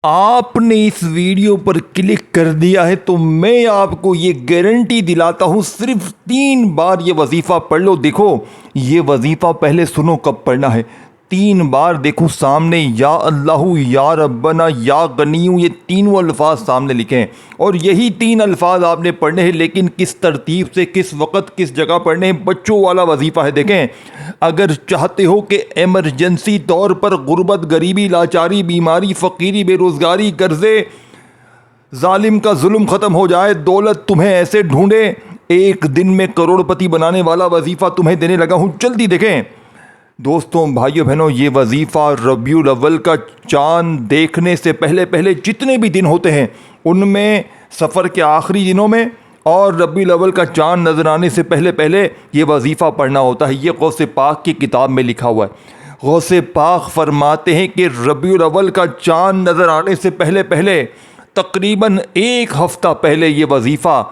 आपने इस वीडियो पर क्लिक कर दिया है तो मैं आपको ये गारंटी दिलाता हूँ, सिर्फ 3 बार ये वजीफ़ा पढ़ लो। देखो ये वजीफ़ा पहले सुनो कब पढ़ना है। 3 बार देखो सामने या अल्लाहु या रब्बना या गनीयु, ये तीनों अल्फाज सामने लिखे हैं और यही 3 अल्फाज आपने पढ़ने हैं। लेकिन किस तरतीब से, किस वक़्त, किस जगह पढ़ने हैं, बच्चों वाला वजीफ़ा है। देखें, अगर चाहते हो कि एमरजेंसी तौर पर गुर्बत, गरीबी, लाचारी, बीमारी, फ़कीरी, बेरोज़गारी, कर्ज़े, जालिम का जुल्म ख़त्म हो जाए, दौलत तुम्हें ऐसे ढूंढे, एक दिन में करोड़पति बनाने वाला वजीफ़ा तुम्हें देने लगा हूँ। जल्दी देखें दोस्तों, भाइयों बहनों, ये वजीफ़ा रबीउल अव्वल का चाँद देखने से पहले पहले जितने भी दिन होते हैं उनमें, सफ़र के आखिरी दिनों में और रबीउल अव्वल का चाँद नज़र आने से पहले पहले ये वजीफ़ा पढ़ना होता है। ये गौसे पाक की किताब में लिखा हुआ है। गौसे पाक फरमाते हैं कि रबीउल अव्वल का चाँद नज़र आने से पहले पहले तकरीबन 1 हफ़्ता पहले ये वजीफ़ा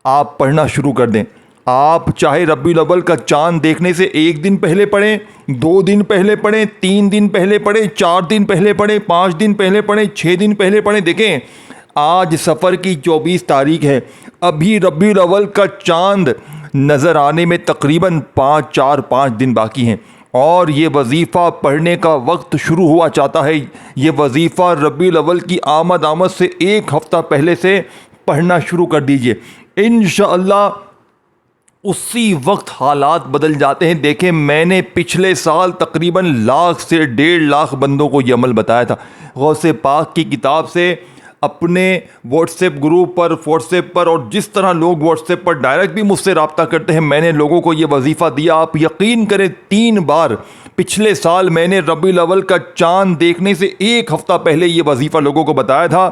आप पढ़ना शुरू कर दें। आप चाहे रबीउल अव्वल का चाँद देखने से 1 दिन पहले पढ़ें, 2 दिन पहले पढ़ें, 3 दिन पहले पढ़ें, 4 दिन पहले पढ़ें, 5 दिन पहले पढ़ें, 6 दिन पहले पढ़ें। देखें, आज सफ़र की 24 तारीख है, अभी रबीउल अव्वल का चाँद नज़र आने में तकरीबन 5 दिन बाकी हैं और ये वजीफ़ा पढ़ने का वक्त शुरू हुआ चाहता है। ये वजीफ़ा रबीउल अव्वल की आमद से 1 हफ़्ता पहले से पढ़ना शुरू कर दीजिए। इंशाअल्लाह उसी वक्त हालात बदल जाते हैं। देखें, मैंने पिछले साल तकरीबन 1 से 1.5 लाख बंदों को ये अमल बताया था। गौसे पाक की किताब से अपने व्हाट्सएप ग्रुप पर, व्हाट्सएप पर, और जिस तरह लोग व्हाट्सएप पर डायरेक्ट भी मुझसे रब्ता करते हैं, मैंने लोगों को ये वजीफ़ा दिया। आप यकीन करें, 3 बार पिछले साल मैंने रबीउल अव्वल का चाँद देखने से 1 हफ़्ता पहले ये वजीफ़ा लोगों को बताया था।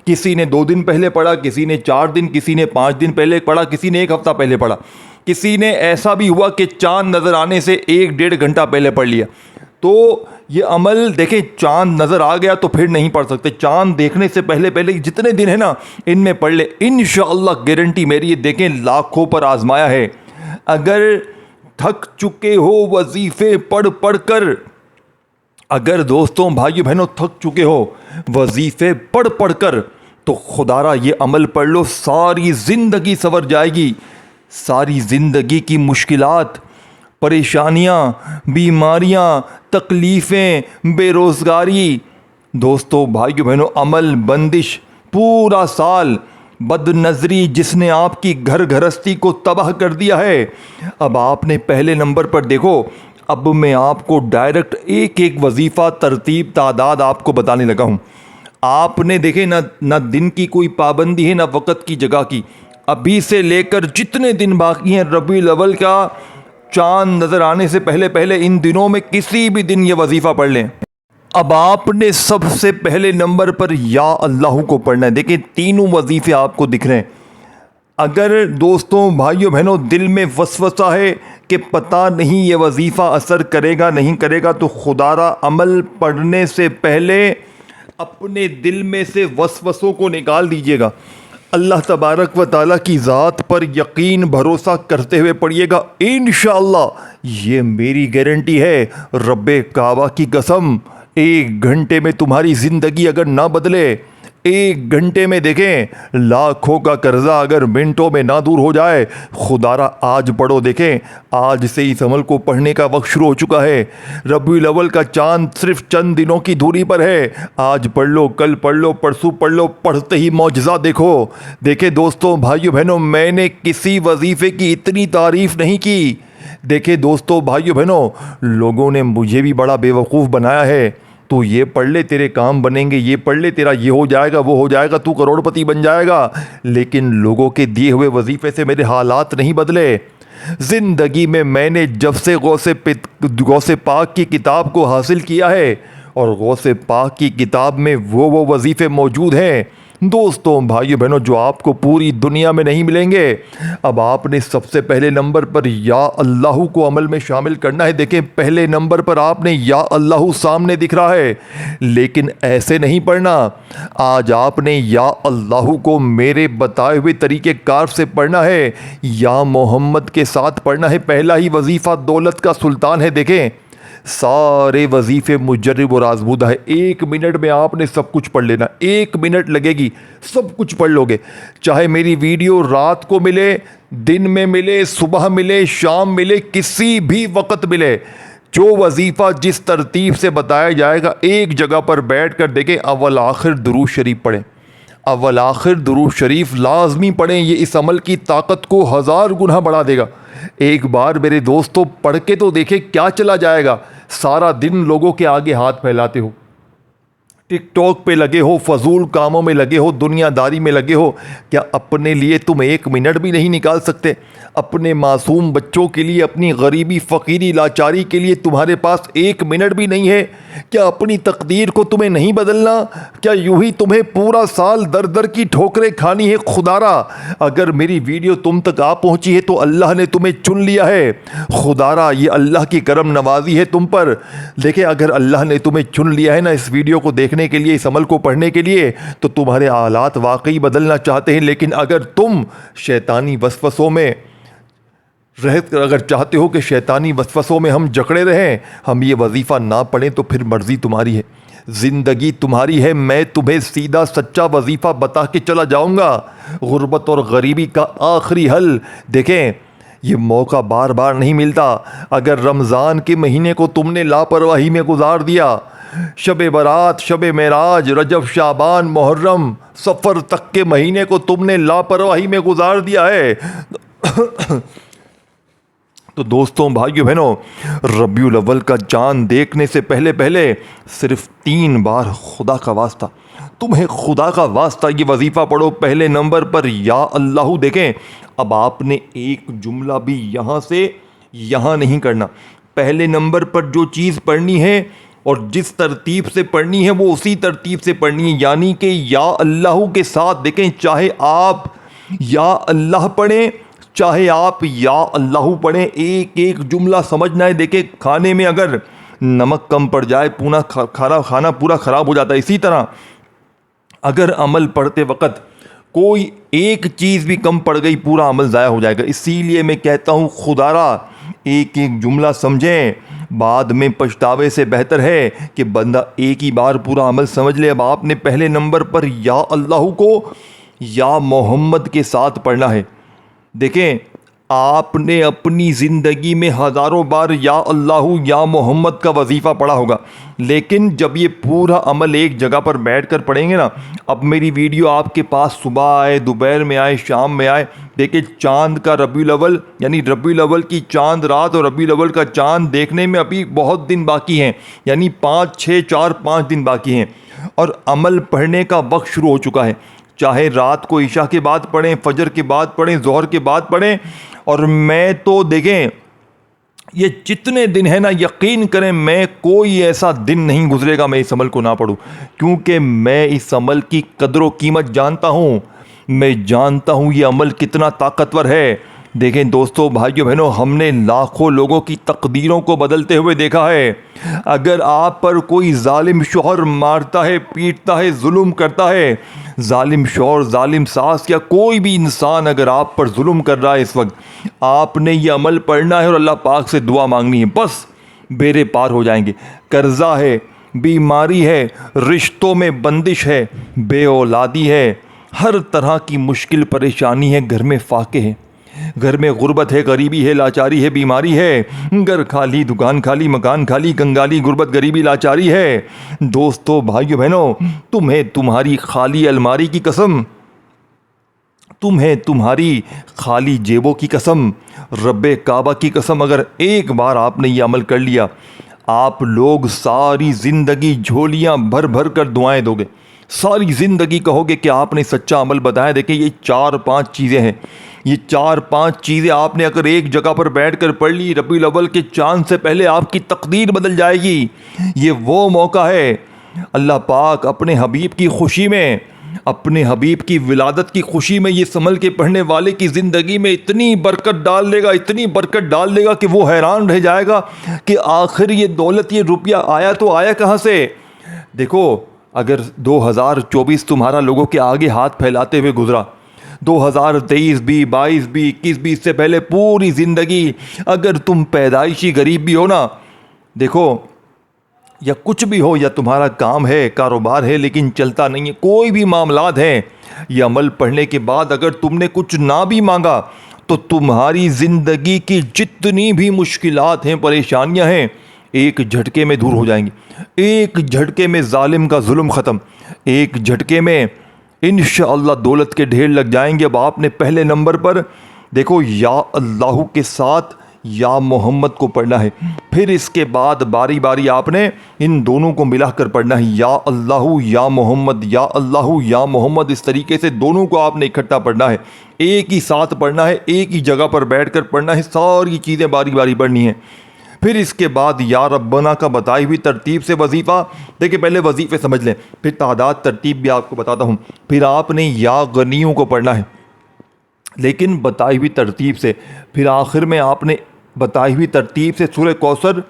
किसी ने 2 दिन पहले पढ़ा, किसी ने 4 दिन, किसी ने 5 दिन पहले पढ़ा, किसी ने 1 हफ़्ता पहले पढ़ा, किसी ने ऐसा भी हुआ कि चाँद नज़र आने से 1-1.5 घंटा पहले पढ़ लिया। तो ये अमल देखें, चाँद नज़र आ गया तो फिर नहीं पढ़ सकते। चाँद देखने से पहले पहले जितने दिन है ना, इनमें पढ़ ले, इंशाअल्लाह गारंटी मेरी। ये देखें, लाखों पर आजमाया है। अगर थक चुके हो वजीफ़े पढ़ पढ़ कर, अगर दोस्तों, भाइयों बहनों, थक चुके हो वजीफ़े पढ़ पढ़ कर, तो खुदारा ये अमल पढ़ लो, सारी ज़िंदगी संवर जाएगी। सारी ज़िंदगी की मुश्किलात, परेशानियाँ, बीमारियाँ, तकलीफ़ें, बेरोज़गारी, दोस्तों, भाइयों बहनों, अमल बंदिश, पूरा साल बदनज़री जिसने आपकी घर गृहस्थी को तबाह कर दिया है। अब आपने पहले नंबर पर देखो, अब मैं आपको डायरेक्ट एक एक वजीफ़ा, तरतीब, तादाद आपको बताने लगा हूँ। आपने देखे ना दिन की कोई पाबंदी है, ना वक़्त की, जगह की। अभी से लेकर जितने दिन बाकी हैं रबीउल अव्वल का चाँद नज़र आने से पहले पहले, इन दिनों में किसी भी दिन ये वजीफ़ा पढ़ लें। अब आपने सबसे पहले नंबर पर या अल्लाह को पढ़ना है। देखिए, तीनों वजीफ़े आपको दिख रहे हैं। अगर दोस्तों, भाइयों बहनों, दिल में वसवसा है कि पता नहीं ये वजीफ़ा असर करेगा नहीं करेगा, तो खुदारा अमल पढ़ने से पहले अपने दिल में से वसवसों को निकाल दीजिएगा। अल्लाह तबारक व ताला की ज़ात पर यकीन भरोसा करते हुए पढ़िएगा। इंशाअल्लाह ये मेरी गारंटी है, रब्बे काबा की कसम, 1 घंटे में तुम्हारी ज़िंदगी अगर ना बदले, 1 घंटे में देखें, लाखों का कर्जा अगर मिनटों में ना दूर हो जाए, खुदारा आज पढ़ो। देखें, आज से इस अमल को पढ़ने का वक्त शुरू हो चुका है। रबीउल अव्वल का चाँद सिर्फ चंद दिनों की दूरी पर है। आज पढ़ लो, कल पढ़ लो, परसों पढ़ लो, पढ़ते ही मौजज़ा देखो। देखें दोस्तों, भाइयों बहनों, मैंने किसी वजीफ़े की इतनी तारीफ़ नहीं की। देखें दोस्तों, भाइयों बहनों, लोगों ने मुझे भी बड़ा बेवकूफ़ बनाया है। तो ये पढ़ ले, तेरे काम बनेंगे, ये पढ़ ले, तेरा ये हो जाएगा, वो हो जाएगा, तू करोड़पति बन जाएगा। लेकिन लोगों के दिए हुए वजीफ़े से मेरे हालात नहीं बदले। ज़िंदगी में मैंने जब से गौसे पाक की किताब को हासिल किया है, और गौसे पाक की किताब में वो वजीफ़े मौजूद हैं दोस्तों, भाइयों बहनों, जो आपको पूरी दुनिया में नहीं मिलेंगे। अब आपने सबसे पहले नंबर पर या अल्लाह को अमल में शामिल करना है। देखें, पहले नंबर पर आपने या अल्लाह सामने दिख रहा है, लेकिन ऐसे नहीं पढ़ना। आज आपने या अल्लाह को मेरे बताए हुए तरीके कार से पढ़ना है, या मोहम्मद के साथ पढ़ना है। पहला ही वजीफ़ा दौलत का सुल्तान है। देखें, सारे वजीफ़े मुजर्रिब और आज़मूदा है। 1 मिनट में आपने सब कुछ पढ़ लेना, 1 मिनट लगेगी, सब कुछ पढ़ लोगे। चाहे मेरी वीडियो रात को मिले, दिन में मिले, सुबह मिले, शाम मिले, किसी भी वक्त मिले, जो वजीफ़ा जिस तरतीब से बताया जाएगा एक जगह पर बैठ कर देखें। अव्वल आखिर दुरूद शरीफ पढ़ें, अव्वल आखिर दुरूद शरीफ लाजमी पढ़ें। ये इस अमल की ताकत को 1000 गुना बढ़ा देगा। एक बार मेरे दोस्तों पढ़ के तो देखें क्या चला जाएगा। सारा दिन लोगों के आगे हाथ फैलाते हो, टिकटॉक पे लगे हो, फजूल कामों में लगे हो, दुनियादारी में लगे हो। क्या अपने लिए तुम 1 मिनट भी नहीं निकाल सकते? अपने मासूम बच्चों के लिए, अपनी गरीबी, फ़कीरी, लाचारी के लिए तुम्हारे पास 1 मिनट भी नहीं है? क्या अपनी तकदीर को तुम्हें नहीं बदलना? क्या यूं ही तुम्हें पूरा साल दर दर की ठोकरें खानी है? खुदारा अगर मेरी वीडियो तुम तक आ पहुंची है तो अल्लाह ने तुम्हें चुन लिया है। खुदारा ये अल्लाह की करम नवाजी है तुम पर। देखिए अगर अल्लाह ने तुम्हें चुन लिया है ना इस वीडियो को देखने के लिए, इस अमल को पढ़ने के लिए, तो तुम्हारे हालात वाकई बदलना चाहते हैं। लेकिन अगर तुम शैतानी वसवसों में रहकर अगर चाहते हो कि शैतानी वसवसों में हम जकड़े रहें, हम ये वजीफ़ा ना पढ़ें, तो फिर मर्ज़ी तुम्हारी है, ज़िंदगी तुम्हारी है। मैं तुम्हें सीधा सच्चा वजीफ़ा बता के चला जाऊँगा, गुर्बत और गरीबी का आखिरी हल। देखें ये मौका बार बार नहीं मिलता। अगर रमज़ान के महीने को तुमने लापरवाही में गुजार दिया, शब बरात, शब मेराज, रजब, शाबान, मुहर्रम, सफ़र तक के महीने को तुमने लापरवाही में गुजार दिया है तो दोस्तों, भाइयों बहनों, रबीउल अव्वल का चाँद देखने से पहले पहले सिर्फ 3 बार खुदा का वास्ता, तुम्हें खुदा का वास्ता ये वजीफ़ा पढ़ो। पहले नंबर पर या अल्लाह देखें। अब आपने एक जुमला भी यहाँ से यहाँ नहीं करना। पहले नंबर पर जो चीज़ पढ़नी है और जिस तरतीब से पढ़नी है वो उसी तरतीब से पढ़नी है, यानी कि या अल्लाह के साथ। देखें चाहे आप या अल्लाह पढ़ें, चाहे आप या अल्लाह पढ़ें, एक एक जुमला समझना है। देखें खाने में अगर नमक कम पड़ जाए पूरा खाना पूरा ख़राब हो जाता है। इसी तरह अगर अमल पढ़ते वक्त कोई एक चीज़ भी कम पड़ गई, पूरा अमल ज़ाया हो जाएगा। इसीलिए मैं कहता हूँ खुदारा एक एक जुमला समझें, बाद में पछतावे से बेहतर है कि बंदा एक ही बार पूरा अमल समझ ले। अब आपने पहले नंबर पर या अल्लाह को या मोहम्मद के साथ पढ़ना है। देखें आपने अपनी ज़िंदगी में हज़ारों बार या अल्लाह या मोहम्मद का वजीफ़ा पढ़ा होगा, लेकिन जब ये पूरा अमल एक जगह पर बैठ कर पढ़ेंगे ना, अब मेरी वीडियो आपके पास सुबह आए, दोपहर में आए, शाम में आए, देखिए चाँद का रबीउल अव्वल यानी रबीउल अव्वल की चाँद रात और रबीउल अव्वल का चाँद देखने में अभी बहुत दिन बाकी हैं, यानी 5, 6, 4, 5 दिन बाकी हैं और अमल पढ़ने का वक्त शुरू हो चुका है। चाहे रात को ईशा के बाद पढ़ें, फजर के बाद पढ़ें, ज़ोहर के बाद पढ़ें। और मैं तो देखें ये जितने दिन है ना, यकीन करें मैं कोई ऐसा दिन नहीं गुजरेगा मैं इस अमल को ना पढ़ूं, क्योंकि मैं इस अमल की कदर व कीमत जानता हूं। मैं जानता हूं ये अमल कितना ताकतवर है। देखें दोस्तों, भाइयों बहनों, हमने लाखों लोगों की तकदीरों को बदलते हुए देखा है। अगर आप पर कोई जालिम शौहर मारता है, पीटता है, जुल्म करता है, जालिम शौहर, जालिम सास या कोई भी इंसान अगर आप पर जुल्म कर रहा है, इस वक्त आपने ये अमल पढ़ना है और अल्लाह पाक से दुआ मांगनी है, बस बेड़े पार हो जाएंगे। कर्जा है, बीमारी है, रिश्तों में बंदिश है, बेऔलादी है, हर तरह की मुश्किल परेशानी है, घर में फाके हैं, घर में गुर्बत है, गरीबी है, लाचारी है, बीमारी है, घर खाली, दुकान खाली, मकान खाली, कंगाली, गुर्बत, गरीबी, लाचारी है। दोस्तों, भाइयों बहनों, तुम्हें तुम्हारी खाली अलमारी की कसम, तुम्हें तुम्हारी खाली जेबों की कसम, रब्बे काबा की कसम, अगर एक बार आपने ये अमल कर लिया, आप लोग सारी ज़िंदगी झोलियां भर भर कर दुआएं दोगे, सारी ज़िंदगी कहोगे कि आपने सच्चा अमल बताया। देखिए ये 4-5 चीज़ें हैं, ये 4-5 चीज़ें आपने अगर एक जगह पर बैठ कर पढ़ ली, रबीउल अव्वल के चाँद से पहले आपकी तकदीर बदल जाएगी। ये वो मौका है, अल्लाह पाक अपने हबीब की खुशी में, अपने हबीब की विलादत की खुशी में ये समल के पढ़ने वाले की ज़िंदगी में इतनी बरकत डाल देगा, इतनी बरकत डाल देगा कि वो हैरान रह जाएगा कि आखिर ये दौलत, ये रुपया आया तो आया कहाँ से। देखो अगर 2024 तुम्हारा लोगों के आगे हाथ फैलाते हुए गुजरा, 2023 भी, 22 भी, 21 भी, इससे पहले पूरी ज़िंदगी अगर तुम पैदाइशी गरीब भी हो ना, देखो, या कुछ भी हो, या तुम्हारा काम है, कारोबार है लेकिन चलता नहीं है, कोई भी मामलात हैं, ये अमल पढ़ने के बाद अगर तुमने कुछ ना भी मांगा तो तुम्हारी ज़िंदगी की जितनी भी मुश्किलात हैं, परेशानियां हैं, एक झटके में दूर हो जाएंगी। एक झटके में जालिम का जुल्म ख़त्म, एक झटके में इंशाअल्लाह दौलत के ढेर लग जाएंगे। अब आपने पहले नंबर पर देखो या अल्लाह के साथ या मोहम्मद को पढ़ना है। फिर इसके बाद बारी बारी आपने इन दोनों को मिलाकर पढ़ना है, या अल्लाह या मोहम्मद, या अल्लाह या मोहम्मद। इस तरीके से दोनों को आपने इकट्ठा पढ़ना है, एक ही साथ पढ़ना है, एक ही जगह पर बैठकर पढ़ना है, सारी चीज़ें बारी बारी पढ़नी है। फिर इसके बाद या रब्बना का बताई हुई तरतीब से वजीफ़ा। देखिए, पहले वजीफ़े समझ लें, फिर तादाद तरतीब भी आपको बताता हूँ। फिर आपने या गनियों को पढ़ना है लेकिन बताई हुई तरतीब से। फिर आखिर में आपने बताई हुई तरतीब से सूरह कौसर,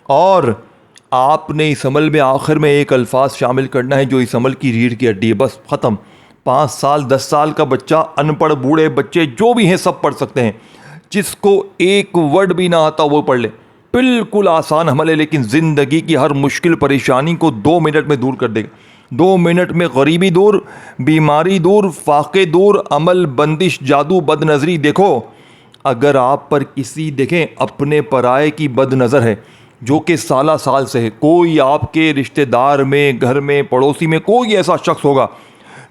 और आपने इस अमल में आखिर में एक अल्फाज शामिल करना है जो इस अमल की रीढ़ की हड्डी है। बस ख़त्म। 5 साल 10 साल का बच्चा, अनपढ़ बूढ़े बच्चे जो भी हैं सब पढ़ सकते हैं। जिसको एक वर्ड भी ना आता वो पढ़ ले। बिल्कुल आसान अमल है लेकिन ज़िंदगी की हर मुश्किल परेशानी को 2 मिनट में दूर कर देगा। 2 मिनट में गरीबी दूर, बीमारी दूर, फाके दूर, अमल, बंदिश, जादू, बदनज़री। देखो, अगर आप पर किसी देखें अपने पराये की बदनज़र है जो कि साला साल से है, कोई आपके रिश्तेदार में, घर में, पड़ोसी में कोई ऐसा शख्स होगा,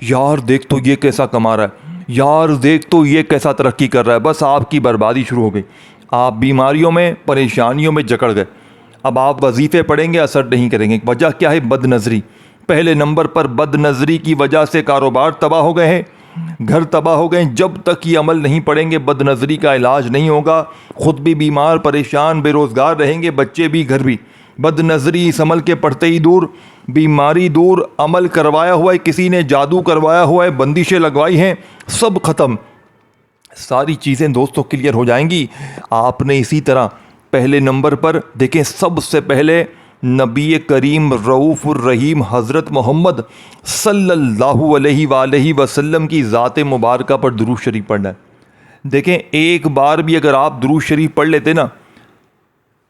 यार देख तो ये कैसा कमा रहा है, यार देख तो ये कैसा तरक्की कर रहा है, बस आपकी बर्बादी शुरू हो गई। आप बीमारियों में, परेशानियों में जकड़ गए। अब आप वजीफ़े पढ़ेंगे, असर नहीं करेंगे। वजह क्या है? बदनज़री। पहले नंबर पर बदनज़री की वजह से कारोबार तबाह हो गए हैं, घर तबाह हो गए। जब तक ये अमल नहीं पढ़ेंगे बदनज़री का इलाज नहीं होगा। ख़ुद भी बीमार, परेशान, बेरोज़गार रहेंगे, बच्चे भी, घर भी। बदनज़री इस अमल के पढ़ते ही दूर, बीमारी दूर, अमल करवाया हुआ है, किसी ने जादू करवाया हुआ है, बंदिशें लगवाई हैं, सब ख़त्म। सारी चीज़ें दोस्तों क्लियर हो जाएंगी। आपने इसी तरह पहले नंबर पर देखें, सबसे पहले नबी करीम रऊफ़ुर रहीम हज़रत मोहम्मद सल्लल्लाहु अलैहि वसल्लम की ज़ात मुबारका पर दुरूद शरीफ पढ़ना है। देखें, एक बार भी अगर आप दुरूद शरीफ पढ़ लेते ना,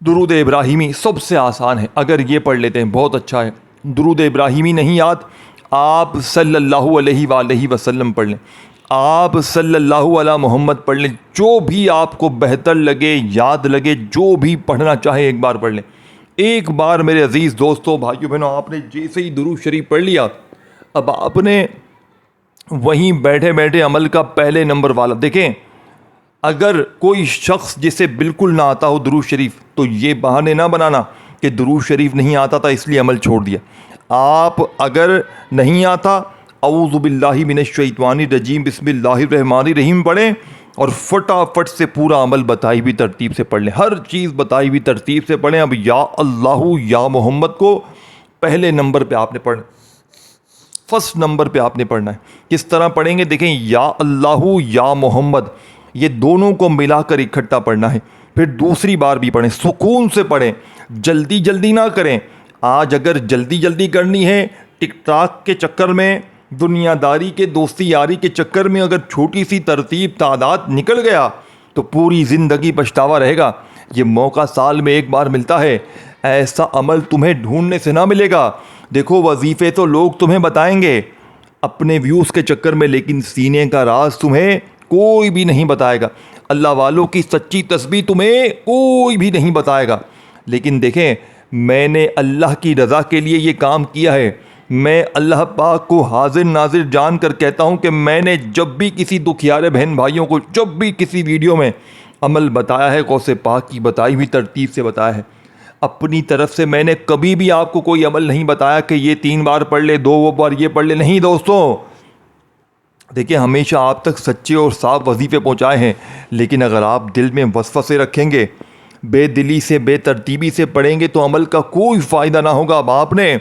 दुरूद इब्राहिमी सबसे आसान है, अगर ये पढ़ लेते हैं बहुत अच्छा है। दुरूद इब्राहिमी नहीं याद, आप सल्लल्लाहु अलैहि वसल्लम पढ़ लें, आप सल्लल्लाहु अला मोहम्मद पढ़ लें। जो भी आपको बेहतर लगे, याद लगे, जो भी पढ़ना चाहे एक बार पढ़ लें। एक बार मेरे अजीज़ दोस्तों, भाइयों बहनों, आपने जैसे ही दुरूद शरीफ पढ़ लिया, अब आपने वहीं बैठे बैठे अमल का पहले नंबर वाला देखें। अगर कोई शख्स जिसे बिल्कुल ना आता हो दुरूद शरीफ, तो ये बहाने ना बनाना कि दुरूद शरीफ नहीं आता था इसलिए अमल छोड़ दिया। आप अगर नहीं आता, औज़ु बिल्लाहि मिनश शैतानिर रजीम बिस्मिल्लाहिर रहमानिर रहीम पढ़ें और फटाफट से पूरा अमल बताई हुई तरतीब से पढ़ लें। हर चीज़ बताई हुई तरतीब से पढ़ें। अब या अल्लाहु या मोहम्मद को पहले नंबर पे आपने पढ़ना, फर्स्ट नंबर पे आपने पढ़ना है। किस तरह पढ़ेंगे देखें, या अल्लाहु या मोहम्मद, ये दोनों को मिलाकर इकट्ठा पढ़ना है। फिर दूसरी बार भी पढ़ें, सुकून से पढ़ें, जल्दी जल्दी ना करें। आज अगर जल्दी जल्दी करनी है, टिकटॉक के चक्कर में, दुनियादारी के, दोस्ती यारी के चक्कर में अगर छोटी सी तरतीब तादाद निकल गया तो पूरी ज़िंदगी पछतावा रहेगा। ये मौका साल में एक बार मिलता है, ऐसा अमल तुम्हें ढूंढने से ना मिलेगा। देखो, वजीफ़े तो लोग तुम्हें बताएंगे अपने व्यूज़ के चक्कर में, लेकिन सीने का राज तुम्हें कोई भी नहीं बताएगा। अल्लाह वालों की सच्ची तस्बीह तुम्हें कोई भी नहीं बताएगा। लेकिन देखें, मैंने अल्लाह की रज़ा के लिए ये काम किया है। मैं अल्लाह पाक को हाजिर नाजिर जान कर कहता हूँ कि मैंने जब भी किसी दुखियारे बहन भाइयों को, जब भी किसी वीडियो में अमल बताया है, गौसे पाक की बताई हुई तरतीब से बताया है। अपनी तरफ से मैंने कभी भी आपको कोई अमल नहीं बताया कि ये 3 बार पढ़ ले, 2 बार ये पढ़ ले। नहीं दोस्तों, देखिए, हमेशा आप तक सच्चे और साफ वजीफ़े पहुँचाए हैं, लेकिन अगर आप दिल में वसवसे रखेंगे, बेदिली से, बेतरतीबी से पढ़ेंगे तो अमल का कोई फ़ायदा ना होगा। अब आपने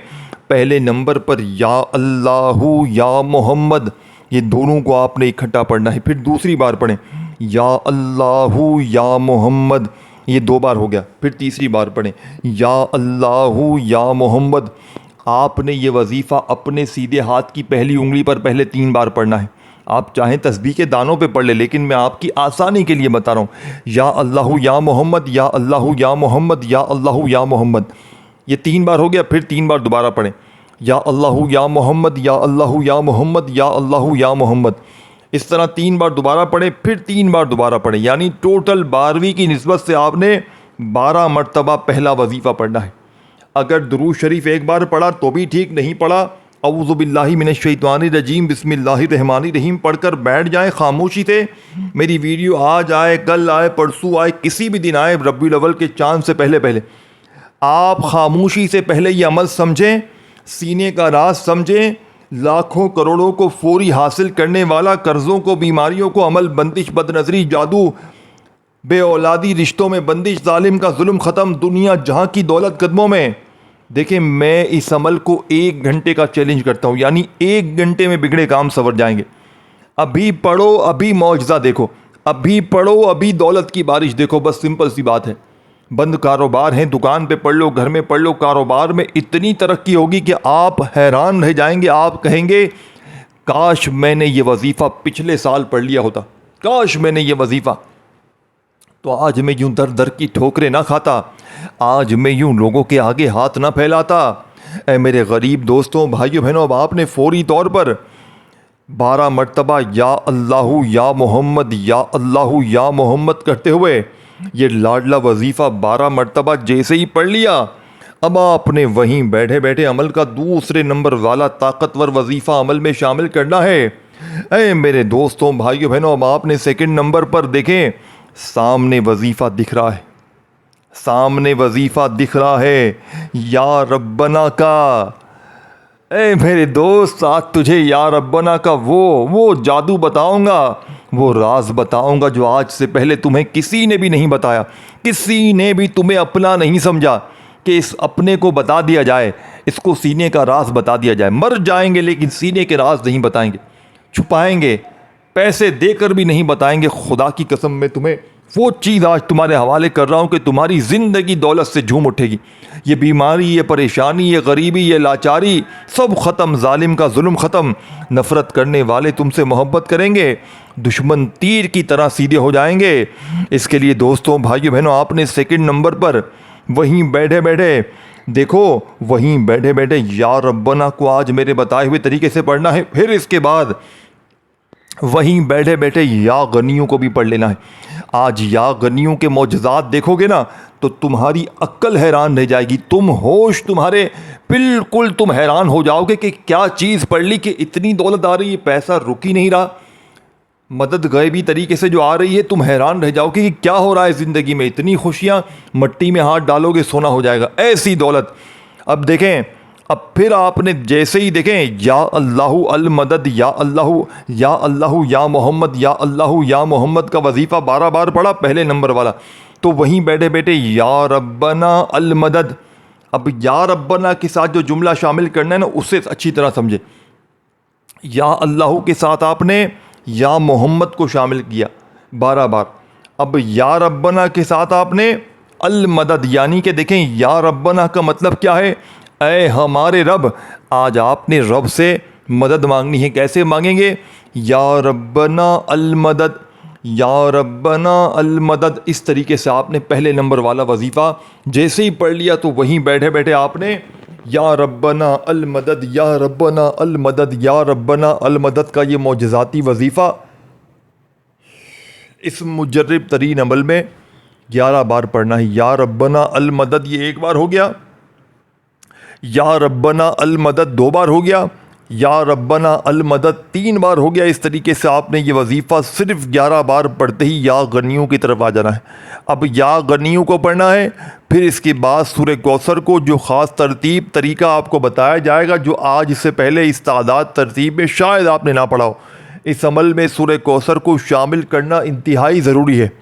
पहले नंबर पर या अल्लाहु या मोहम्मद, ये दोनों को आपने इकट्ठा पढ़ना है। फिर दूसरी बार पढ़ें, या अल्लाहु या मोहम्मद, ये 2 बार हो गया। फिर तीसरी बार पढ़ें, या अल्लाहु या मोहम्मद। आपने ये वजीफ़ा अपने सीधे हाथ की पहली उंगली पर पहले 3 बार पढ़ना है, आप चाहें तस्बीह के दानों पे पढ़ ले, लेकिन मैं आपकी आसानी के लिए बता रहा हूँ। या अल्लाह या मोहम्मद, या अल्लाह या मोहम्मद, या अल्लाह या मोहम्मद, ये 3 बार हो गया। फिर 3 बार दोबारा पढ़ें, या अल्लाह या मोहम्मद, या अल्लाह या मोहम्मद, या अल्लाह या मोहम्मद। इस तरह 3 बार दोबारा पढ़ें, फिर 3 बार दोबारा पढ़ें, यानी टोटल 12वीं की निस्बत से आपने 12 मरतबा पहला वजीफ़ा पढ़ना है। अगर दुरूद शरीफ एक बार पढ़ा तो भी ठीक, नहीं पढ़ा औज़ु बिल्लाहि मिनश शैतानिर रजीम बिस्मिल्लाहिर रहमानिर रहीम पढ़कर बैठ जाएं खामोशी से। मेरी वीडियो आज आए, कल आए, परसों आए, किसी भी दिन आए, रबीउल अव्वल के चांद से पहले पहले आप खामोशी से पहले ये अमल समझें, सीने का राज समझें। लाखों करोड़ों को फौरी हासिल करने वाला, कर्ज़ों को, बीमारियों को, अमल बंदिश, बदनज़री, जादू, बे औलादी, रिश्तों में बंदिश, जालिम का जुल्म ख़त्म, दुनिया जहाँ की दौलत कदमों में। देखिए, मैं इस अमल को 1 घंटे का चैलेंज करता हूँ, यानी 1 घंटे में बिगड़े काम संवर जाएंगे। अभी पढ़ो, अभी मौजज़ा देखो, अभी पढ़ो, अभी दौलत की बारिश देखो। बस सिंपल सी बात है। बंद कारोबार हैं, दुकान पे पढ़ लो, घर में पढ़ लो, कारोबार में इतनी तरक्की होगी कि आप हैरान रह जाएंगे। आप कहेंगे काश मैंने ये वजीफ़ा पिछले साल पढ़ लिया होता, काश मैंने ये वजीफ़ा, तो आज मैं यूं दर दर की ठोकरें ना खाता, आज मैं यूं लोगों के आगे हाथ ना फैलाता। ऐ मेरे गरीब दोस्तों, भाइयों बहनों, अब आपने फौरी तौर पर 12 मरतबा या अल्लाहु या मोहम्मद, या अल्लाहु या मोहम्मद करते हुए ये लाडला वजीफ़ा 12 मरतबा जैसे ही पढ़ लिया, अब आपने वहीं बैठे बैठे अमल का दूसरे नंबर वाला ताकतवर वजीफ़ा अमल में शामिल करना है। ऐ मेरे दोस्तों, भाइयों बहनों, अब आपने सेकंड नंबर पर देखें, सामने वजीफ़ा दिख रहा है, सामने वजीफ़ा दिख रहा है या रब्बना का। ए मेरे दोस्त, आज तुझे या रब्बना का वो जादू बताऊंगा, वो राज बताऊंगा जो आज से पहले तुम्हें किसी ने भी नहीं बताया, किसी ने भी तुम्हें अपना नहीं समझा, कि इस अपने को बता दिया जाए, इसको सीने का राज बता दिया जाए। मर जाएंगे लेकिन सीने के राज नहीं बताएंगे, छुपाएंगे, पैसे देकर भी नहीं बताएंगे। खुदा की कसम, मैं तुम्हें वो चीज़ आज तुम्हारे हवाले कर रहा हूँ कि तुम्हारी ज़िंदगी दौलत से झूम उठेगी। ये बीमारी, ये परेशानी, ये गरीबी, ये लाचारी सब ख़त्म, जालिम का जुल्म ख़त्म, नफ़रत करने वाले तुमसे मोहब्बत करेंगे, दुश्मन तीर की तरह सीधे हो जाएंगे। इसके लिए दोस्तों, भाइयों बहनों, आपने सेकंड नंबर पर वहीं बैठे बैठे देखो, वहीं बैठे बैठे या रब्बना को आज मेरे बताए हुए तरीके से पढ़ना है। फिर इसके बाद वहीं बैठे बैठे या गनियों को भी पढ़ लेना है। आज या गनियों के मौजज़ात देखोगे ना तो तुम्हारी अक्ल हैरान रह जाएगी, तुम होश तुम्हारे बिल्कुल, तुम हैरान हो जाओगे कि क्या चीज़ पढ़ ली कि इतनी दौलत आ रही है, पैसा रुक ही नहीं रहा, मदद गैबी तरीके से जो आ रही है, तुम हैरान रह जाओगे कि क्या हो रहा है ज़िंदगी में, इतनी खुशियाँ, मट्टी में हाथ डालोगे सोना हो जाएगा, ऐसी दौलत। अब देखें, अब फिर आपने जैसे ही देखें या अल्लाहु अल मदद, या अल्लाहु या मोहम्मद, या अल्लाहु या मोहम्मद का वजीफ़ा 12 बार पढ़ा, पहले नंबर वाला, तो वहीं बैठे बैठे या रब्बना अल मदद। अब या रब्बना के साथ जो जुमला शामिल करना है ना, उससे अच्छी तरह समझे। या अल्लाहु के साथ आपने या मोहम्मद को शामिल किया 12 बार। अब या रब्बना के साथ आपने अल मदद, यानी कि देखें, या रब्बना का मतलब क्या है, ऐ हमारे रब। आज आपने रब से मदद मांगनी है। कैसे मांगेंगे? या रब्बना अल मदद, या रब्बना अल मदद। इस तरीके से आपने पहले नंबर वाला वजीफ़ा जैसे ही पढ़ लिया तो वहीं बैठे बैठे आपने या रब्बना अल मदद, या रब्बना अल मदद, या रब्बना अल मदद का ये मौजज़ाती वजीफ़ा इस मुजर्रब तरीन अमल में 11 बार पढ़ना है। या रब्बना अल मदद ये 1 बार हो गया, या रब्बना अल मदद 2 बार हो गया, या रब्बना अल मदद 3 बार हो गया। इस तरीके से आपने ये वजीफ़ा सिर्फ 11 बार पढ़ते ही या गनियों की तरफ आ जाना है। अब या गनियों को पढ़ना है, फिर इसके बाद सूरह कौसर को जो ख़ास तरतीब तरीका आपको बताया जाएगा, जो आज से पहले इस तादाद तरतीब में शायद आपने ना पढ़ा हो। इस अमल में सूरह कौसर को शामिल करना इंतहाई ज़रूरी है,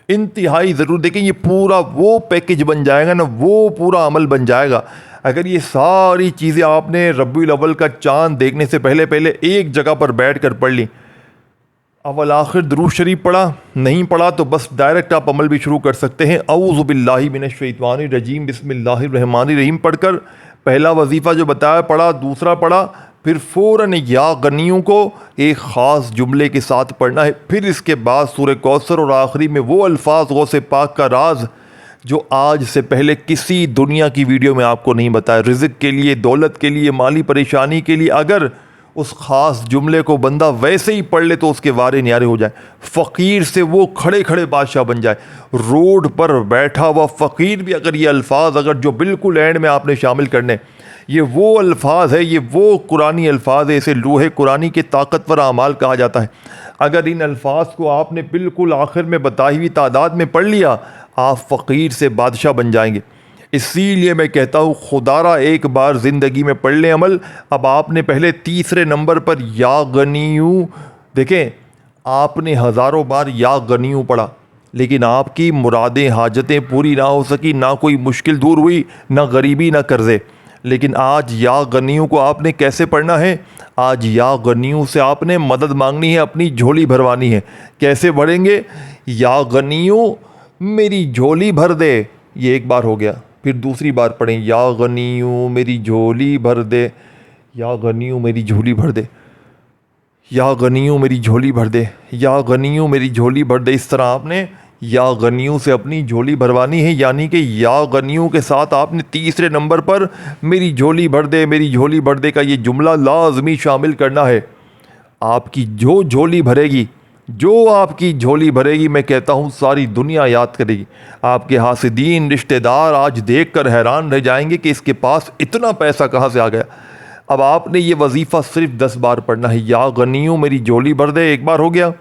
इंतहाई ज़रूरी। देखें, ये पूरा वो पैकेज बन जाएगा ना, वो पूरा अमल बन जाएगा अगर ये सारी चीज़ें आपने रबीउल अव्वल का चाँद देखने से पहले पहले एक जगह पर बैठ कर पढ़ ली। अव्वल आखिर दुरूद शरीफ पढ़ा, नहीं पढ़ा तो बस डायरेक्ट आप अमल भी शुरू कर सकते हैं। औज़ु बिल्लाहि मिनश शैतानिर रजीम बिस्मिल्लाहिर रहमानिर रहीम पढ़कर पहला वजीफ़ा जो बताया पढ़ा, दूसरा पढ़ा, फिर फ़ौरन या गनियों को एक ख़ास जुमले के साथ पढ़ना है। फिर इसके बाद सूरह कौसर और आखिरी में वो अल्फाज गौसे पाक का राज जो आज से पहले किसी दुनिया की वीडियो में आपको नहीं बताया। रिज़्क़ के लिए, दौलत के लिए, माली परेशानी के लिए अगर उस ख़ास जुमले को बंदा वैसे ही पढ़ ले तो उसके वारे न्यारे हो जाए। फ़कीर से वो खड़े खड़े बादशाह बन जाए। रोड पर बैठा हुआ फ़कीर भी अगर ये अल्फाज अगर जो बिल्कुल एंड में आपने शामिल करने, ये वो अल्फाज है, ये वो कुरानी अल्फाज है, इसे लोहे कुरानी के ताकतवर अमाल कहा जाता है। अगर इन अल्फाज को आपने बिल्कुल आखिर में बताई हुई तादाद में पढ़ लिया, आप फ़कीर से बादशाह बन जाएंगे। इसीलिए मैं कहता हूँ खुदारा एक बार ज़िंदगी में पढ़ लें अमल। अब आपने पहले तीसरे नंबर पर या गनियू, देखें आपने हज़ारों बार या गनियू पढ़ा लेकिन आपकी मुरादें हाजतें पूरी ना हो सकी, ना कोई मुश्किल दूर हुई, ना गरीबी ना कर्ज़े। लेकिन आज या गनियों को आपने कैसे पढ़ना है? आज या गनियों से आपने मदद मांगनी है, अपनी झोली भरवानी है। कैसे भरेंगे? या गनियों मेरी झोली भर दे, ये एक बार हो गया। फिर दूसरी बार पढ़ें, या गनियों मेरी झोली भर दे, या गनियों मेरी झोली भर दे, या गनियों मेरी झोली भर दे, या गनियों मेरी झोली भर दे। इस तरह आपने या गनियों से अपनी झोली भरवानी है, यानी कि या गनियों के साथ आपने तीसरे नंबर पर मेरी झोली भर दे, मेरी झोली भर दे का ये जुमला लाजमी शामिल करना है। आपकी जो झोली भरेगी, जो आपकी झोली भरेगी, मैं कहता हूँ सारी दुनिया याद करेगी। आपके हासिदीन रिश्तेदार आज देखकर हैरान रह जाएंगे कि इसके पास इतना पैसा कहाँ से आ गया। अब आपने ये वजीफ़ा सिर्फ 10 बार पढ़ना है। या गनियों मेरी झोली भर दे, एक बार हो गया।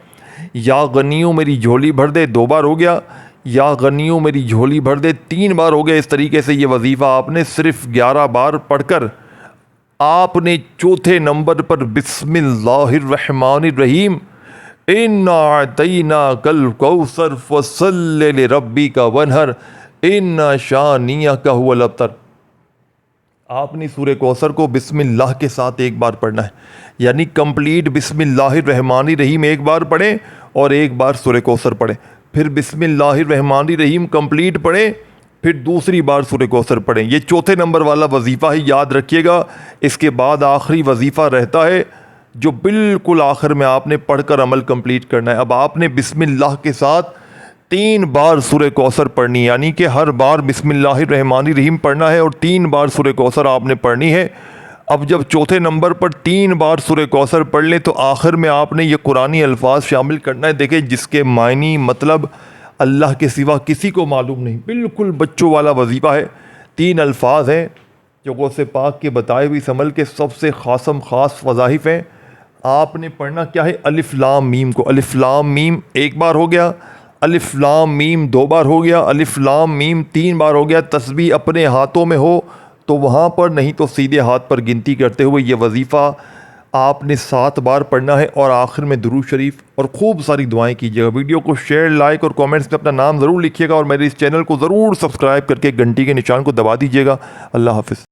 या गनियों मेरी झोली भर दे, 2 बार हो गया। या गनियों मेरी झोली भर दे, 3 बार हो गया। इस तरीके से ये वजीफ़ा आपने सिर्फ 11 बार पढ़कर आपने चौथे नंबर पर बिस्मिल्लाहिर्रहमानिर्रहीम इन्ना अतैना कल कौसर फसल्लि लिरब्बी का वनहर इन्ना शानिया का हुवल अब्तर। आपने सूरह कौसर को बिस्मिल्लाह के साथ एक बार पढ़ना है, यानी कंप्लीट बिस्मिल्लाहिर्रहमानिर्रहीम एक बार पढ़ें और एक बार सूरह कौसर पढ़ें। फिर बिस्मिल्लाहिर्रहमानिर्रहीम कंप्लीट पढ़ें, फिर दूसरी बार सूरह कौसर पढ़ें। ये चौथे नंबर वाला वजीफ़ा ही याद रखिएगा। इसके बाद आखिरी वजीफ़ा रहता है जो बिल्कुल आखिर में आपने पढ़कर अमल कंप्लीट करना है। अब आपने बिस्मिल्लाह के साथ 3 बार सूरह कौसर पढ़नी है, यानी कि हर बार बिस्मिल्लाहिर्रहमानिर्रहीम पढ़ना है और 3 बार सूरह कौसर आपने पढ़नी है। अब जब चौथे नंबर पर 3 बार सूरह कौसर पढ़ लें तो आखिर में आपने ये कुरानी अल्फाज शामिल करना है। देखिए जिसके मायनी मतलब अल्लाह के सिवा किसी को मालूम नहीं, बिल्कुल बच्चों वाला वजीफ़ा है। 3 अल्फाज हैं जो गौसे पाक के बताए हुए इस अमल के सबसे ख़ास वज़ाइफ़ हैं। आपने पढ़ना क्या है? अलिफ लाम मीम को, अलिफ लाम मीम एक बार हो गया, अलिफ लाम मीम 2 बार हो गया, अलिफ लाम मीम 3 बार हो गया। तस्बीह अपने हाथों में हो तो वहाँ पर, नहीं तो सीधे हाथ पर गिनती करते हुए ये वजीफ़ा आपने 7 बार पढ़ना है और आखिर में दुरूद शरीफ और खूब सारी दुआएं कीजिएगा। वीडियो को शेयर, लाइक और कमेंट्स में अपना नाम ज़रूर लिखिएगा और मेरे इस चैनल को ज़रूर सब्सक्राइब करके घंटी के निशान को दबा दीजिएगा। अल्लाह हाफ़िज़।